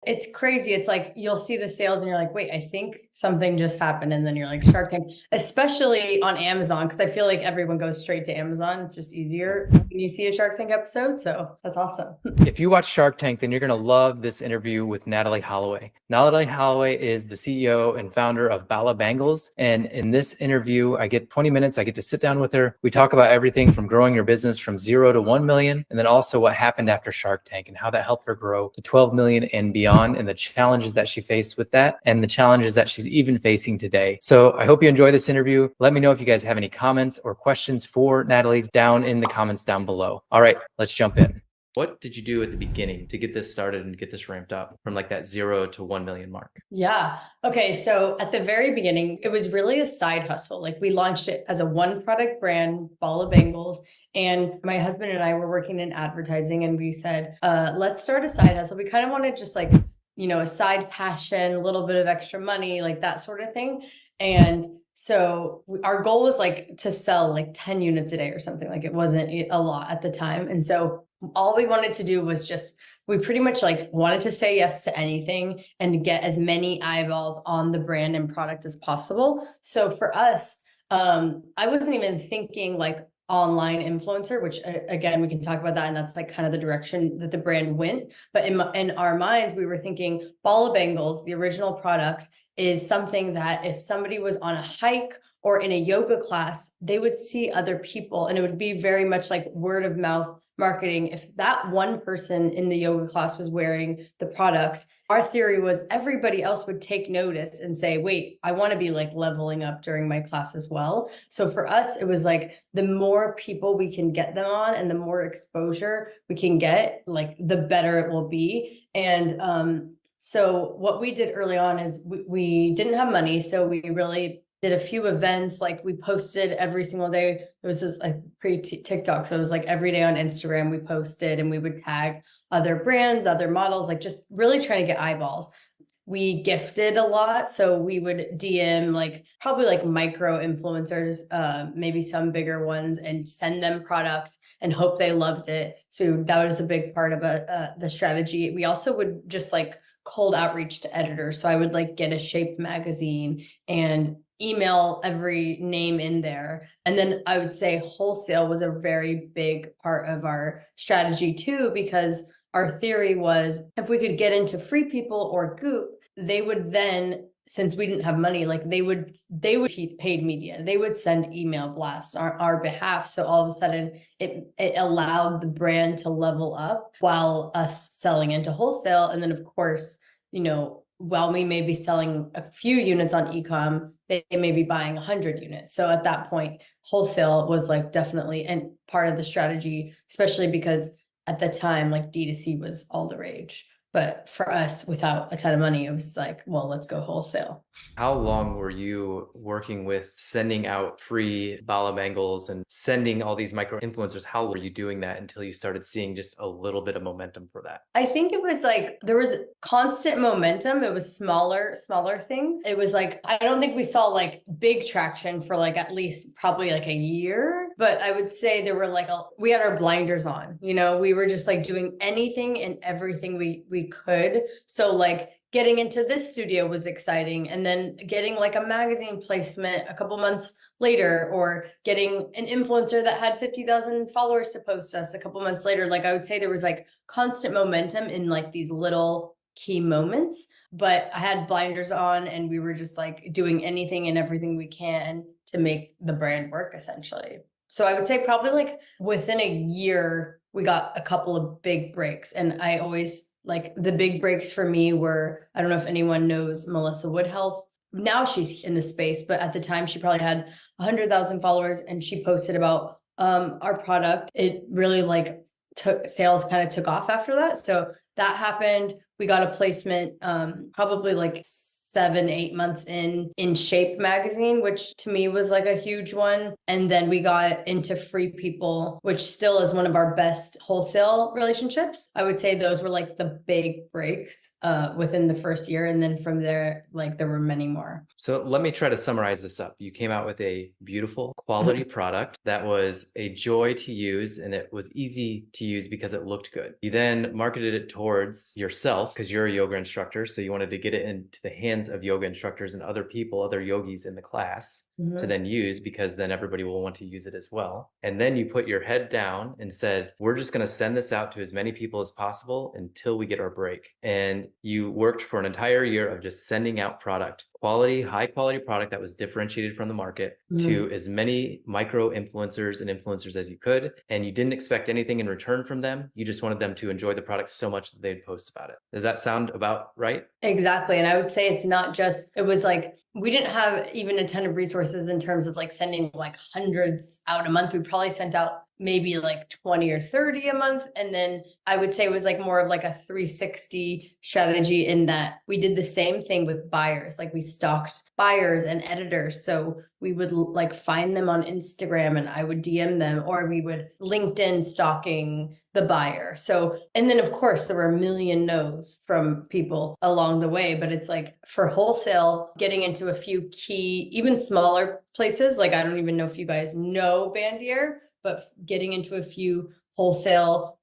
It's crazy. It's like you'll see the sales and you're like, wait, I think something just happened. And then you're like, Shark Tank, especially on Amazon, because I feel like everyone goes straight to Amazon. It's just easier when you see a Shark Tank episode. So that's awesome. If you watch Shark Tank, then you're going to love this interview with Natalie Holloway. Natalie Holloway is the CEO and founder of Bala Bangles. And in this interview, I get 20 minutes. I get to sit down with her. We talk about everything from growing your business from 0 to 1 million, and then also what happened after Shark Tank and how that helped her grow to 12 million and beyond, and the challenges that she faced with that and the challenges that she's even facing today. So I hope you enjoy this interview. Let me know if you guys have any comments or questions for Natalie down in the comments down below. All right, let's jump in. What did you do at the beginning to get this started and get this ramped up from like that 0 to 1 million mark? Yeah. Okay. So at the very beginning, it was really a side hustle. Like we launched it as a one product brand, Bala Bangles. And my husband and I were working in advertising and we said, let's start a side hustle. We kind of wanted just like, a side passion, a little bit of extra money, like that sort of thing. And so our goal was like to sell like 10 units a day or something. Like it wasn't a lot at the time. And so all we wanted to do was we pretty much like wanted to say yes to anything and get as many eyeballs on the brand and product as possible. So for us, I wasn't even thinking like online influencer, which again, we can talk about that. And that's like kind of the direction that the brand went. But in our minds, we were thinking Bala Bangles, the original product, is something that if somebody was on a hike or in a yoga class, they would see other people and it would be very much like word of mouth marketing. If that one person in the yoga class was wearing the product, our theory was everybody else would take notice and say, wait, I want to be like leveling up during my class as well. So for us, it was like the more people we can get them on and the more exposure we can get, like the better it will be. And so what we did early on is we didn't have money. So we really did a few events. Like we posted every single day. It was just like pre-TikTok. So it was like every day on Instagram we posted and we would tag other brands, other models, like just really trying to get eyeballs. We gifted a lot. So we would DM like probably like micro influencers, maybe some bigger ones, and send them product and hope they loved it. So that was a big part of the strategy. We also would just like cold outreach to editors. So I would like get a Shape magazine and email every name in there. And then I would say wholesale was a very big part of our strategy too, because our theory was if we could get into Free People or Goop, they would then, since we didn't have money, like they would paid media. They would send email blasts on our behalf. So all of a sudden it allowed the brand to level up while us selling into wholesale. And then of course, while we may be selling a few units on e-com, they may be buying 100 units. So at that point, wholesale was like definitely and part of the strategy, especially because at the time, like D2C was all the rage. But for us, without a ton of money, it was like, well, let's go wholesale. How long were you working with sending out free Bala Bangles and sending all these micro influencers? How were you doing that until you started seeing just a little bit of momentum for that? I think it was like there was constant momentum. It was smaller things. It was like I don't think we saw like big traction for like at least probably like a year. But I would say there were like we had our blinders on. We were just like doing anything and everything we could. So like getting into this studio was exciting, and then getting like a magazine placement a couple months later, or getting an influencer that had 50,000 followers to post us a couple months later. Like I would say there was like constant momentum in like these little key moments, but I had blinders on and we were just like doing anything and everything we can to make the brand work essentially. So I would say probably like within a year, we got a couple of big breaks. And I always like the big breaks for me were, I don't know if anyone knows Melissa Woodhealth. Now she's in the space, but at the time she probably had 100,000 followers and she posted about our product. It really like sales kind of took off after that. So that happened. We got a placement probably like 7, 8 months in Shape magazine, which to me was like a huge one. And then we got into Free People, which still is one of our best wholesale relationships. I would say those were like the big breaks within the first year. And then from there, like there were many more. So let me try to summarize this up. You came out with a beautiful quality product that was a joy to use, and it was easy to use because it looked good. You then marketed it towards yourself because you're a yoga instructor. So you wanted to get it into the hands of yoga instructors and other people, other yogis in the class to then use, because then everybody will want to use it as well. And then you put your head down and said, we're just going to send this out to as many people as possible until we get our break. And you worked for an entire year of just sending out product, quality, high quality product that was differentiated from the market to as many micro influencers and influencers as you could. And you didn't expect anything in return from them. You just wanted them to enjoy the product so much that they'd post about it. Does that sound about right? Exactly. And I would say it's not just, it was like, we didn't have even a ton of resources in terms of like sending like hundreds out a month. We probably sent out maybe like 20 or 30 a month. And then I would say it was like more of like a 360 strategy in that we did the same thing with buyers. Like we stalked buyers and editors. So we would like find them on Instagram and I would DM them, or we would LinkedIn stalking the buyer. So, and then of course there were a million no's from people along the way, but it's like for wholesale, getting into a few key, even smaller places, like I don't even know if you guys know Bandier, but getting into a few wholesale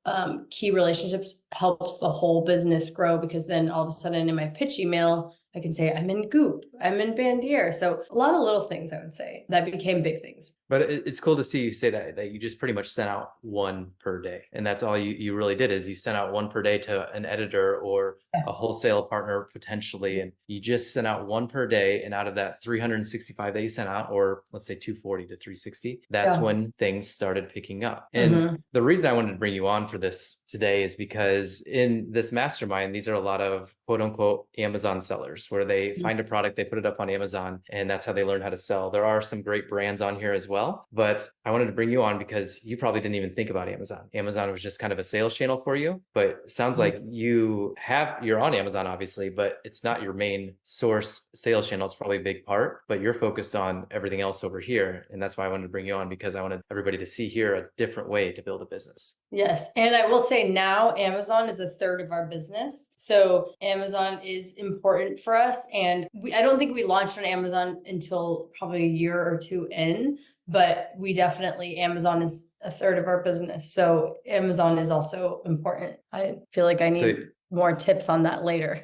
key relationships helps the whole business grow, because then all of a sudden in my pitch email, I can say I'm in Goop, I'm in Bandier. So a lot of little things, I would say, that became big things. But it's cool to see you say that you just pretty much sent out one per day. And that's all you really did, is you sent out one per day to an editor or a wholesale partner potentially. And you just sent out one per day. And out of that 365 that you sent out, or let's say 240 to 360, that's when things started picking up. And the reason I wanted to bring you on for this today is because in this mastermind, these are a lot of quote unquote Amazon sellers, where they find a product, they put it up on Amazon, and that's how they learn how to sell. There are some great brands on here as well, but I wanted to bring you on because you probably didn't even think about Amazon. Amazon was just kind of a sales channel for you, but it sounds like you're on Amazon obviously, but it's not your main source sales channel. It's probably a big part, but you're focused on everything else over here. And that's why I wanted to bring you on, because I wanted everybody to see here a different way to build a business. Yes. And I will say now Amazon is a third of our business. So Amazon is important for us. And I don't think we launched on Amazon until probably a year or two in, but we definitely, Amazon is a third of our business. So Amazon is also important. I feel like I need more tips on that later.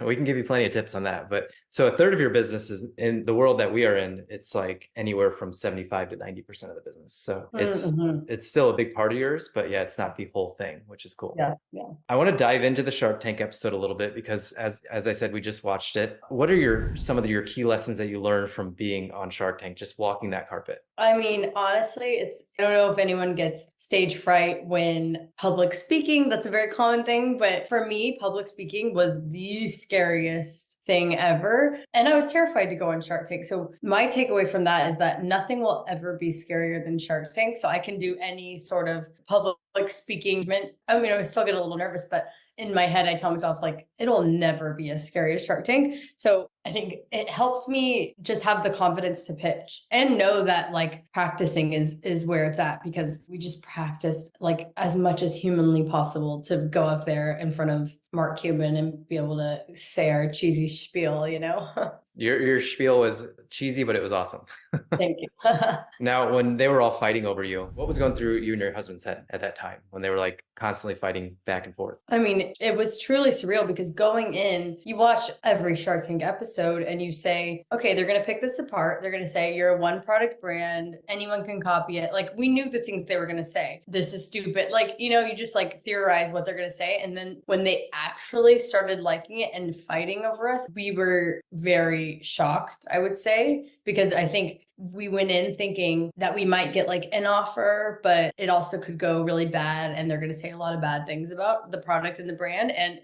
We can give you plenty of tips on that. But so a third of your business is, in the world that we are in, it's like anywhere from 75 to 90% of the business. So it's still a big part of yours, but yeah, it's not the whole thing, which is cool. Yeah. I want to dive into the Shark Tank episode a little bit, because as I said, we just watched it. What are some of your key lessons that you learned from being on Shark Tank, just walking that carpet? I mean, honestly, I don't know if anyone gets stage fright when public speaking. That's a very common thing. But for me, public speaking was the scariest thing ever. And I was terrified to go on Shark Tank. So my takeaway from that is that nothing will ever be scarier than Shark Tank. So I can do any sort of public speaking. I mean, I still get a little nervous, but in my head, I tell myself like, it'll never be as scary as Shark Tank. So I think it helped me just have the confidence to pitch and know that like practicing is where it's at, because we just practiced like as much as humanly possible to go up there in front of Mark Cuban and be able to say our cheesy spiel, you know? Your spiel was cheesy, but it was awesome. Thank you. Now, when they were all fighting over you, what was going through you and your husband's head at that time when they were like constantly fighting back and forth? I mean, it was truly surreal, because going in, you watch every Shark Tank episode and you say, okay, they're going to pick this apart. They're going to say, you're a one product brand. Anyone can copy it. Like, we knew the things they were going to say. This is stupid. Like, you know, you just like theorize what they're going to say. And then when they actually started liking it and fighting over us, we were very shocked, I would say, because I think we went in thinking that we might get like an offer, but it also could go really bad. And they're going to say a lot of bad things about the product and the brand. And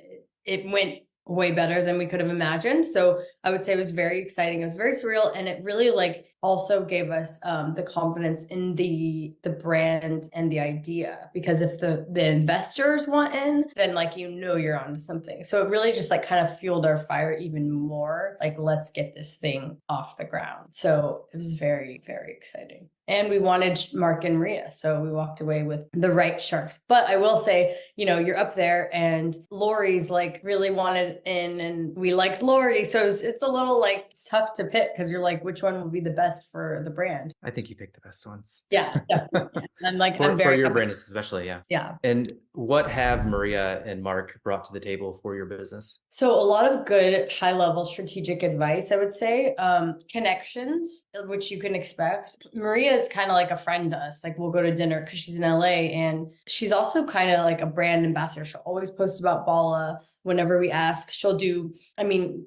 it went way better than we could have imagined. So I would say it was very exciting. It was very surreal. And it really like also gave us the confidence in the brand and the idea, because if the investors want in, then like you're onto something. So it really just like kind of fueled our fire even more, like let's get this thing off the ground. So it was very, very exciting. And we wanted Mark and Maria, so we walked away with the right sharks. But I will say, you're up there, and Lori's like really wanted in, and we liked Lori, so it's a little like tough to pick, because you're like, which one will be the best for the brand? I think you picked the best ones. Yeah, definitely. And I'm like, I'm For very your happy. brand especially, yeah. Yeah. And what have Maria and Mark brought to the table for your business? So a lot of good high level strategic advice, I would say. Connections, which you can expect. Maria is kind of like a friend to us. Like we'll go to dinner because she's in LA, and she's also kind of like a brand ambassador. She'll always post about Bala. Whenever we ask, she'll do,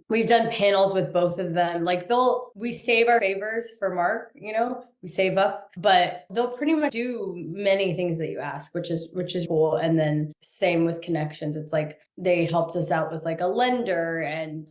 we've done panels with both of them. Like we save our favors for Mark, we save up, but they'll pretty much do many things that you ask, which is cool. And then same with connections. It's like they helped us out with like a lender, and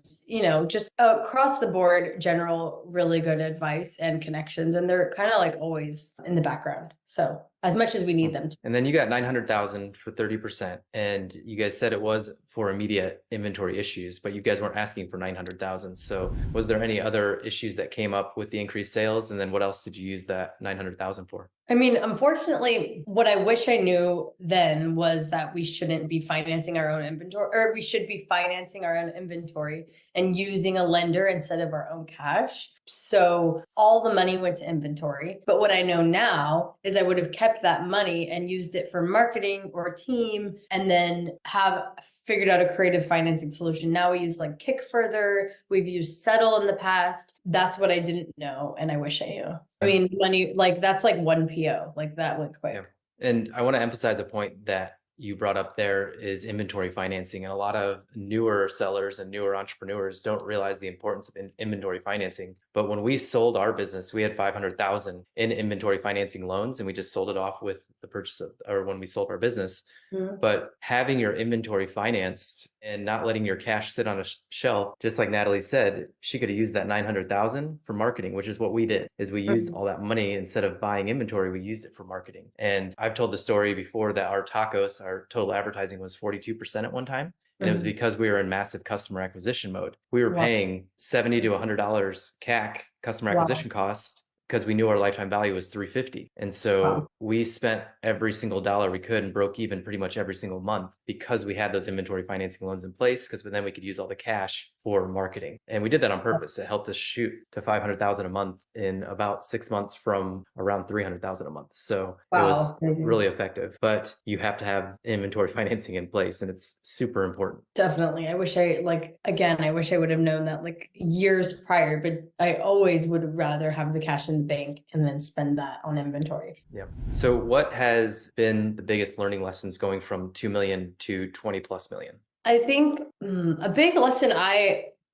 just across the board, general really good advice and connections. And they're kind of like always in the background. So as much as we need them to. And then you got 900,000 for 30%. And you guys said it was for immediate inventory issues, but you guys weren't asking for 900,000. So was there any other issues that came up with the increased sales? And then what else did you use that 900,000 for? Unfortunately, what I wish I knew then was that we shouldn't be financing our own inventory, or we should be financing our own inventory and using a lender instead of our own cash. So all the money went to inventory. But what I know now is I would have kept that money and used it for marketing or team, and then have figured out a creative financing solution. Now we use like Kick Further. We've used Settle in the past. That's what I didn't know, and I wish I knew. Money, like that's like one PO, like that went quick. Yeah. And I want to emphasize a point that you brought up there is inventory financing. And a lot of newer sellers and newer entrepreneurs don't realize the importance of inventory financing. But when we sold our business, we had 500,000 in inventory financing loans, and we just sold it off with the purchase of, or when we sold our business. Mm-hmm. But having your inventory financed and not letting your cash sit on a shelf, just like Natalie said, she could have used that 900,000 for marketing, which is what we did, is we used all that money. Instead of buying inventory, we used it for marketing. And I've told the story before that our tacos, our total advertising was 42% at one time. And it was because we were in massive customer acquisition mode. We were paying $70 to $100 CAC, customer acquisition cost, because we knew our lifetime value was $350. And so we spent every single dollar we could and broke even pretty much every single month, because we had those inventory financing loans in place, because then we could use all the cash for marketing. And we did that on purpose. It helped us shoot to 500,000 a month in about 6 months from around 300,000 a month. So it was really effective, but you have to have inventory financing in place, and it's super important. Definitely. I wish I would have known that like years prior, but I always would rather have the cash in the bank and then spend that on inventory. Yeah. So what has been the biggest learning lessons going from 2 million to 20 plus million? I think a big lesson,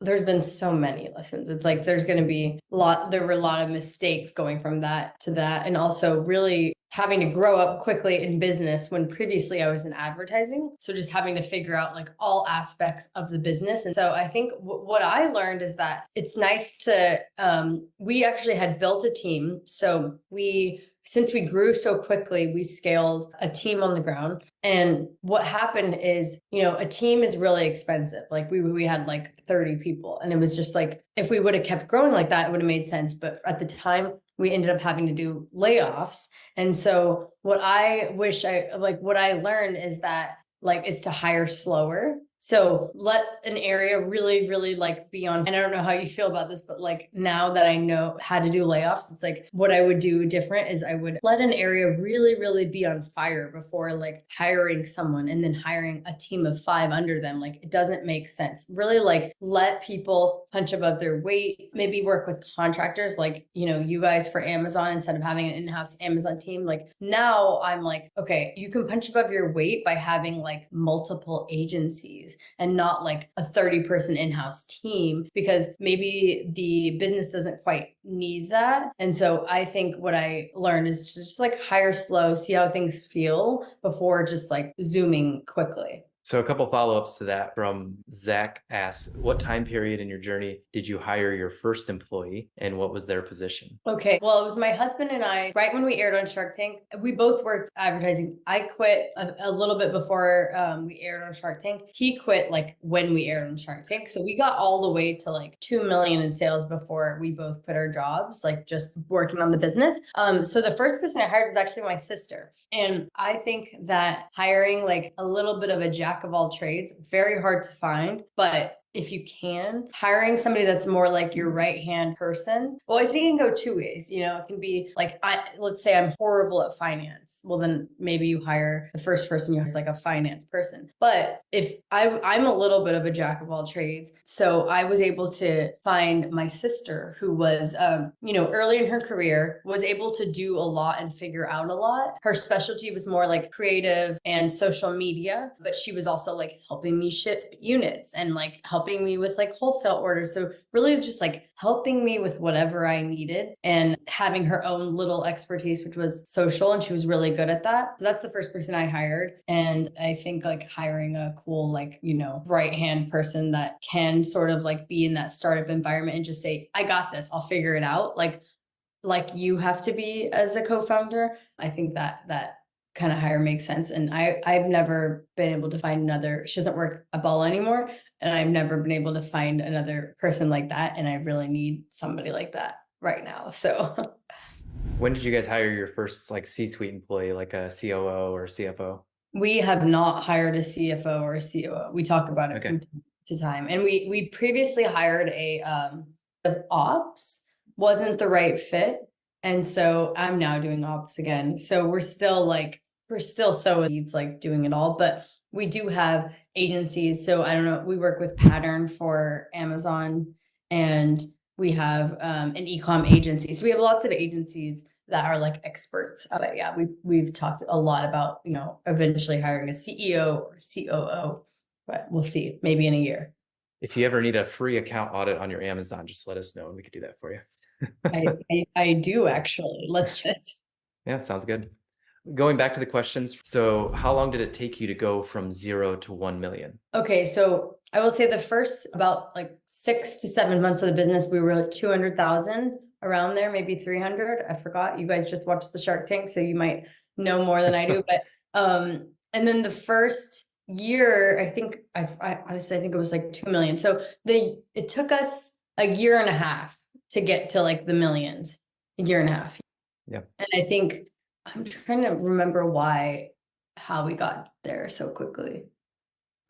there's been so many lessons. It's like there were a lot of mistakes going from that to that. And also really having to grow up quickly in business when previously I was in advertising. So just having to figure out like all aspects of the business. And so I think what I learned is that it's nice to, we actually had built a team. So since we grew so quickly, we scaled a team on the ground. And what happened is, a team is really expensive. Like we had like 30 people, and it was just like, if we would have kept growing like that, it would have made sense. But at the time, we ended up having to do layoffs. And so what I learned is that is to hire slower. So let an area really, really be on, and I don't know how you feel about this, but now that I know how to do layoffs, it's what I would do different is I would let an area really, really be on fire before hiring someone and then hiring a team of 5 under them. It doesn't make sense. Really let people punch above their weight, maybe work with contractors, you guys for Amazon, instead of having an in-house Amazon team. Now I'm okay, you can punch above your weight by having multiple agencies and not a 30-person in-house team, because maybe the business doesn't quite need that. And so I think what I learned is just hire slow, see how things feel before just zooming quickly. So a couple follow-ups to that from Zach asks, what time period in your journey did you hire your first employee and what was their position? Okay. Well, it was my husband and I, right when we aired on Shark Tank, we both worked advertising. I quit a little bit before we aired on Shark Tank. He quit like when we aired on Shark Tank. So we got all the way to like 2 million in sales before we both quit our jobs, like just working on the business. So the first person I hired was actually my sister. And I think that hiring like a little bit of a jack of all trades, very hard to find, but if you can, hiring somebody that's more like your right hand person. Well, I think it can go two ways. You know, it can be like, let's say I'm horrible at finance. Well, then maybe you hire the first person you hire is like a finance person. But if I'm a little bit of a jack of all trades, so I was able to find my sister who was, early in her career, was able to do a lot and figure out a lot. Her specialty was more like creative and social media, but she was also like helping me ship units and like helping me with like wholesale orders. So really just like helping me with whatever I needed and having her own little expertise, which was social. And she was really good at that. So that's the first person I hired. And I think like hiring a cool, like, right hand person that can sort of like be in that startup environment and just say, I got this, I'll figure it out. Like you have to be as a co-founder. I think that kind of hire makes sense. And I've never been able to find another, she doesn't work at Bala anymore. And I've never been able to find another person like that. And I really need somebody like that right now. So When did you guys hire your first like C-suite employee, like a COO or CFO? we have not hired a CFO or a COO. We talk about it from time to time. And we previously hired a ops, wasn't the right fit. And so I'm now doing ops again. So we're still so needs like doing it all, but we do have agencies. So I don't know, we work with Pattern for Amazon and we have an e-com agency. So we have lots of agencies that are like experts. But yeah, we've talked a lot about, eventually hiring a CEO or COO, but we'll see, maybe in a year. If you ever need a free account audit on your Amazon, just let us know and we could do that for you. I do actually. Let's just. Yeah, sounds good. Going back to the questions. So how long did it take you to go from 0 to 1 million? Okay, so I will say the first about like 6 to 7 months of the business, we were like 200,000 around there, maybe 300. I forgot. You guys just watched the Shark Tank, so you might know more than I do. But and then the first year, I honestly think it was like 2 million. So it took us a year and a half to get to like the millions, a year and a half. Yeah. And I think I'm trying to remember how we got there so quickly.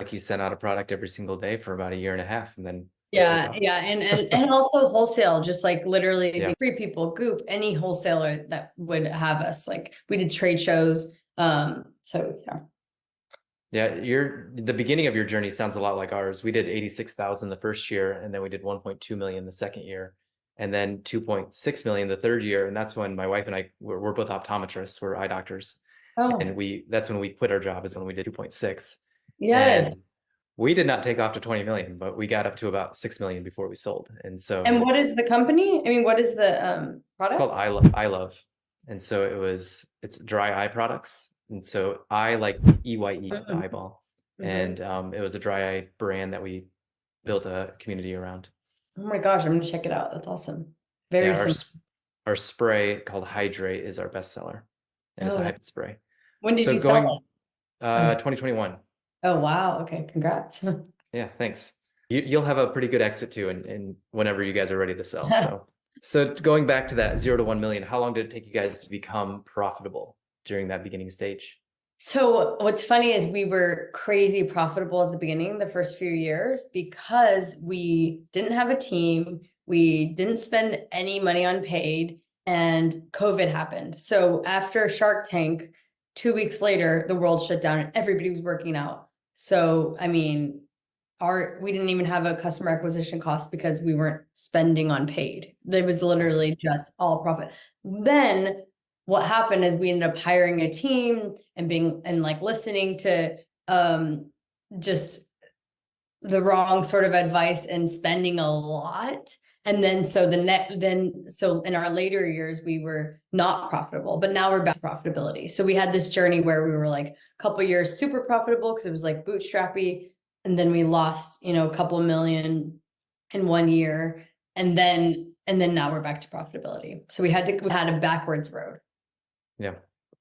Like you sent out a product every single day for about a year and a half and then Yeah. And also wholesale, just like literally Yeah. Free People, Goop, any wholesaler that would have us. Like we did trade shows. So yeah. Yeah, the beginning of your journey sounds a lot like ours. We did 86,000 the first year, and then we did 1.2 million the second year, and then 2.6 million the third year. And that's when my wife and I we're both optometrists, we're eye doctors. Oh, And that's when we quit our job, is when we did 2.6. yes. And we did not take off to 20 million, but we got up to about 6 million before we sold. And so And what is the company? I mean, what is the it's product? called I Love. And so it's dry eye products. And so I like EYE, the eyeball. And it was a dry eye brand that we built a community around. Oh my gosh, I'm gonna check it out. That's awesome. Very simple. Our spray called Hydrate is our bestseller. And it's a hybrid spray. When did you sell it? 2021. Oh wow. Okay, congrats. Yeah, thanks. You'll have a pretty good exit too, and whenever you guys are ready to sell. So going back to that 0 to 1 million, how long did it take you guys to become profitable during that beginning stage? So what's funny is we were crazy profitable at the beginning, the first few years, because we didn't have a team. We didn't spend any money on paid and COVID happened. So after Shark Tank, 2 weeks later, the world shut down and everybody was working out. So, I mean, we didn't even have a customer acquisition cost because we weren't spending on paid. It was literally just all profit. Then what happened is we ended up hiring a team and like listening to just the wrong sort of advice and spending a lot. And then so in our later years, we were not profitable, but now we're back to profitability. So we had this journey where we were like a couple years super profitable because it was like bootstrappy. And then we lost, a couple million in 1 year. And then now we're back to profitability. So we had a backwards road. Yeah.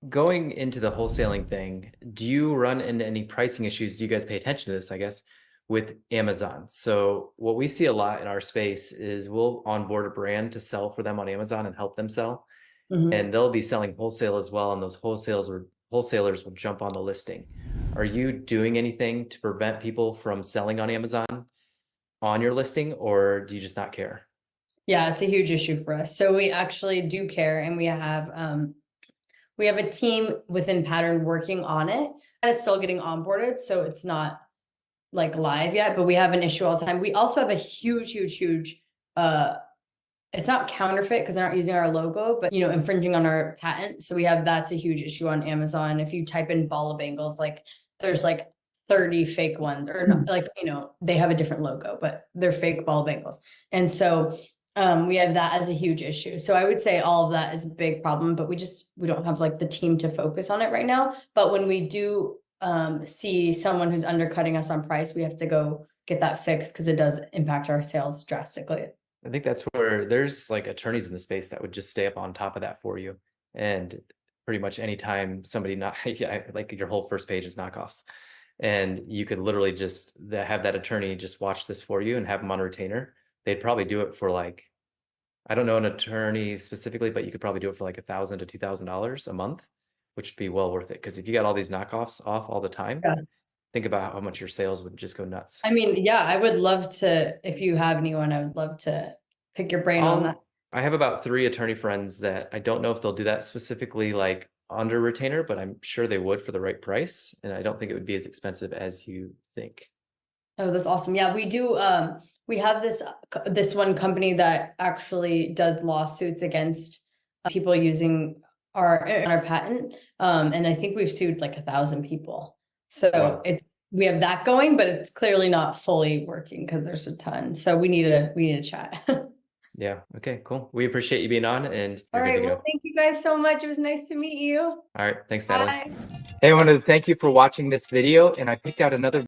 Going into the wholesaling thing, do you run into any pricing issues? Do you guys pay attention to this, I guess, with Amazon? So what we see a lot in our space is we'll onboard a brand to sell for them on Amazon and help them sell. And they'll be selling wholesale as well. And those wholesalers will jump on the listing. Are you doing anything to prevent people from selling on Amazon on your listing, or do you just not care? Yeah, it's a huge issue for us. So we actually do care, and we have a team within Pattern working on it. And it's still getting onboarded, so it's not like live yet, but we have an issue all the time. We also have a huge it's not counterfeit because they're not using our logo, but infringing on our patent. So that's a huge issue on Amazon. If you type in Bala Bangles, like there's like 30 fake ones, or not, like they have a different logo, but they're fake Bala Bangles. And so we have that as a huge issue. So I would say all of that is a big problem, but we don't have like the team to focus on it right now. But when we do see someone who's undercutting us on price, we have to go get that fixed because it does impact our sales drastically. I think that's where there's like attorneys in the space that would just stay up on top of that for you. And pretty much anytime somebody like your whole first page is knockoffs, and you could literally just have that attorney just watch this for you and have them on retainer. They'd probably do it for like, I don't know an attorney specifically, but you could probably do it for like $1,000 to $2,000 a month, which would be well worth it. Because if you got all these knockoffs off all the time, Yeah. think about how much your sales would just go nuts. I mean, yeah, I would love to, if you have anyone, I would love to pick your brain on that. I have about 3 attorney friends that I don't know if they'll do that specifically like under retainer, but I'm sure they would for the right price. And I don't think it would be as expensive as you think. Oh, that's awesome. Yeah, we do. We have this one company that actually does lawsuits against people using our patent. And I think we've sued like 1,000 people. So Wow. we have that going, but it's clearly not fully working because there's a ton. So we need a chat. Yeah. Okay, cool. We appreciate you being on, and All you're good right. to Well, go. thank you guys so much. It was nice to meet you. All right. Thanks, Natalie. Bye. Hey, I wanted to thank you for watching this video, and I picked out another